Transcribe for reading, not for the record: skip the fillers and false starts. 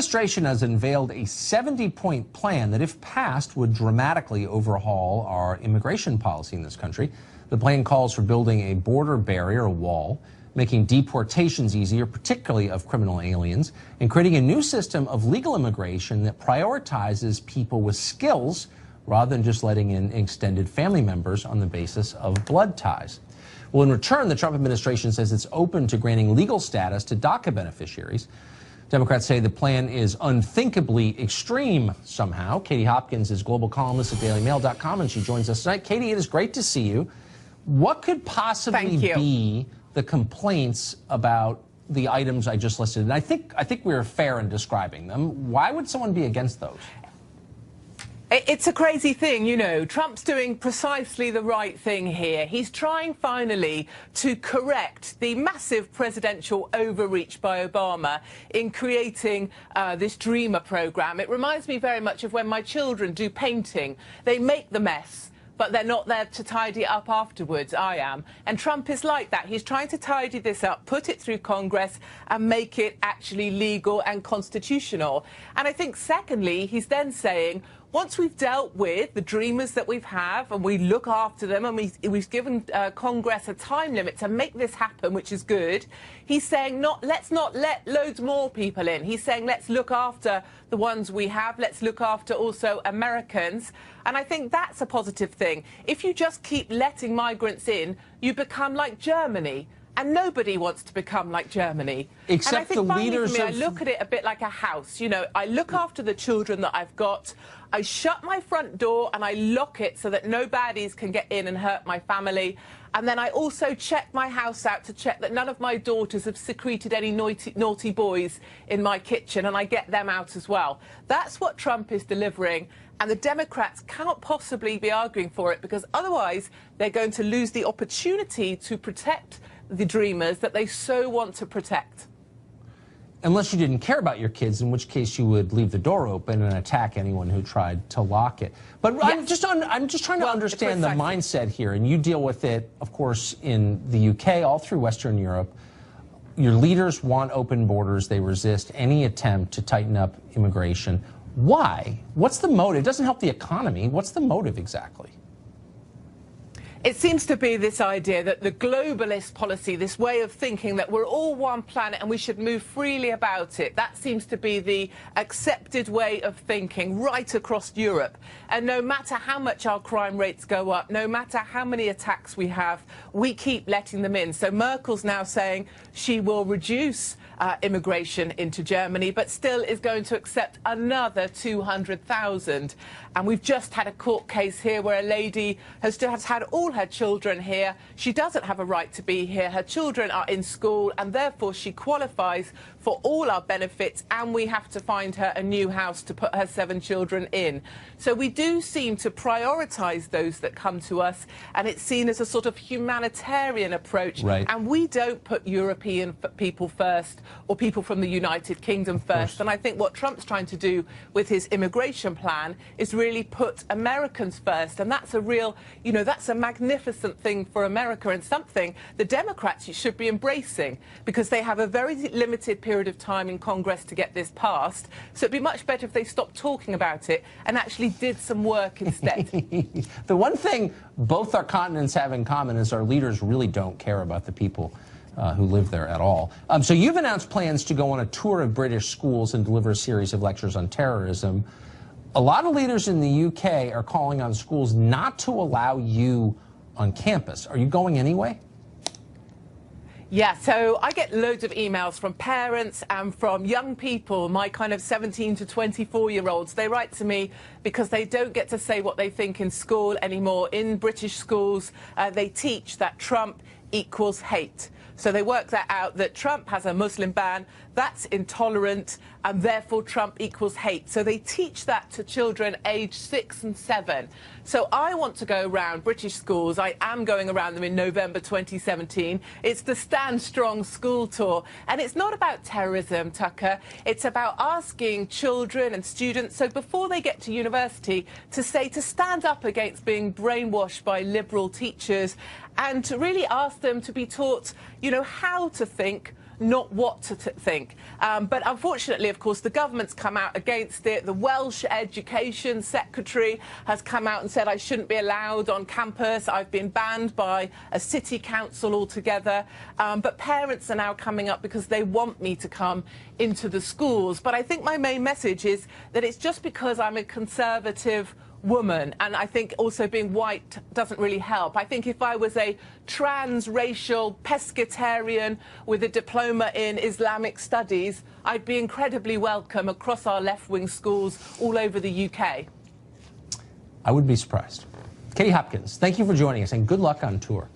administration has unveiled a 70-point plan that, if passed, would dramatically overhaul our immigration policy in this country. The plan calls for building a border barrier, a wall, making deportations easier, particularly of criminal aliens, and creating a new system of legal immigration that prioritizes people with skills rather than just letting in extended family members on the basis of blood ties. Well, in return, the Trump administration says it's open to granting legal status to DACA beneficiaries. Democrats say the plan is unthinkably extreme somehow. Katie Hopkins is global columnist at dailymail.com, and she joins us tonight. Katie, it is great to see you. What could possibly be the complaints about the items I just listed? And I think we were fair in describing them. Why would someone be against those? It's a crazy thing, you know. Trump's doing precisely the right thing here. He's trying finally to correct the massive presidential overreach by Obama in creating this Dreamer program. It reminds me very much of when my children do painting. They make the mess, but they're not there to tidy it up afterwards. I am. And Trump is like that. He's trying to tidy this up, put it through Congress, and make it actually legal and constitutional. And I think, secondly, he's then saying, once we've dealt with the dreamers that we've and we look after them, and we've given Congress a time limit to make this happen, which is good, he's saying let's not let loads more people in. He's saying let's look after the ones we have. Let's look after also Americans. And I think that's a positive thing. If you just keep letting migrants in, you become like Germany. And nobody wants to become like Germany. Except and I think the leaders I look at it a bit like a house. You know, I look after the children that I've got. I shut my front door and I lock it so that no baddies can get in and hurt my family. And then I also check my house out to check that none of my daughters have secreted any naughty boys in my kitchen, and I get them out as well. That's what Trump is delivering. And the Democrats cannot possibly be arguing for it, because otherwise they're going to lose the opportunity to protect the dreamers that they so want to protect. Unless you didn't care about your kids, in which case you would leave the door open and attack anyone who tried to lock it. But yes. I'm just trying to understand the mindset here, and you deal with it, of course, in the UK, all through Western Europe. Your leaders want open borders. They resist any attempt to tighten up immigration. Why? What's the motive? It doesn't help the economy. What's the motive exactly? It seems to be this idea that the globalist policy, this way of thinking that we're all one planet and we should move freely about it, that seems to be the accepted way of thinking right across Europe. And no matter how much our crime rates go up, no matter how many attacks we have, we keep letting them in. So Merkel's now saying she will reduce immigration into Germany, but still is going to accept another 200,000. And we've just had a court case here where a lady has had all her children here. She doesn't have a right to be here. Her children are in school, and therefore she qualifies for all our benefits, and we have to find her a new house to put her 7 children in. So we do seem to prioritise those that come to us, and it's seen as a sort of humanitarian approach. Right. And we don't put European people first, or people from the United Kingdom first. And I think what Trump's trying to do with his immigration plan is really put Americans first. And that's a real, you know, that's a magnificent thing for America, and something the Democrats should be embracing, because they have a very limited period of time in Congress to get this passed. So it'd be much better if they stopped talking about it and actually did some work instead. The one thing both our continents have in common is our leaders really don't care about the people who live there at all. So you've announced plans to go on a tour of British schools and deliver a series of lectures on terrorism. A lot of leaders in the UK are calling on schools not to allow you on campus. Are you going anyway? Yeah, so I get loads of emails from parents and from young people, my kind of 17 to 24-year-olds. They write to me because they don't get to say what they think in school anymore. In British schools, they teach that Trump equals hate. So they work that out, that Trump has a Muslim ban, that's intolerant, and therefore Trump equals hate. So they teach that to children aged 6 and 7. So I want to go around British schools. I am going around them in November 2017. It's the Stand Strong school tour. And it's not about terrorism, Tucker. It's about asking children and students, so before they get to university, to stand up against being brainwashed by liberal teachers, and to really ask them to be taught, you know, how to think, not what to think. But unfortunately, of course, the government's come out against it. The Welsh Education Secretary has come out and said I shouldn't be allowed on campus. I've been banned by a city council altogether. But parents are now coming up because they want me to come into the schools. But I think my main message is that it's just because I'm a conservative woman, and I think also being white doesn't really help. I think if I was a transracial pescatarian with a diploma in Islamic studies, I'd be incredibly welcome across our left-wing schools all over the UK. I would be surprised. Katie Hopkins, thank you for joining us, and good luck on tour.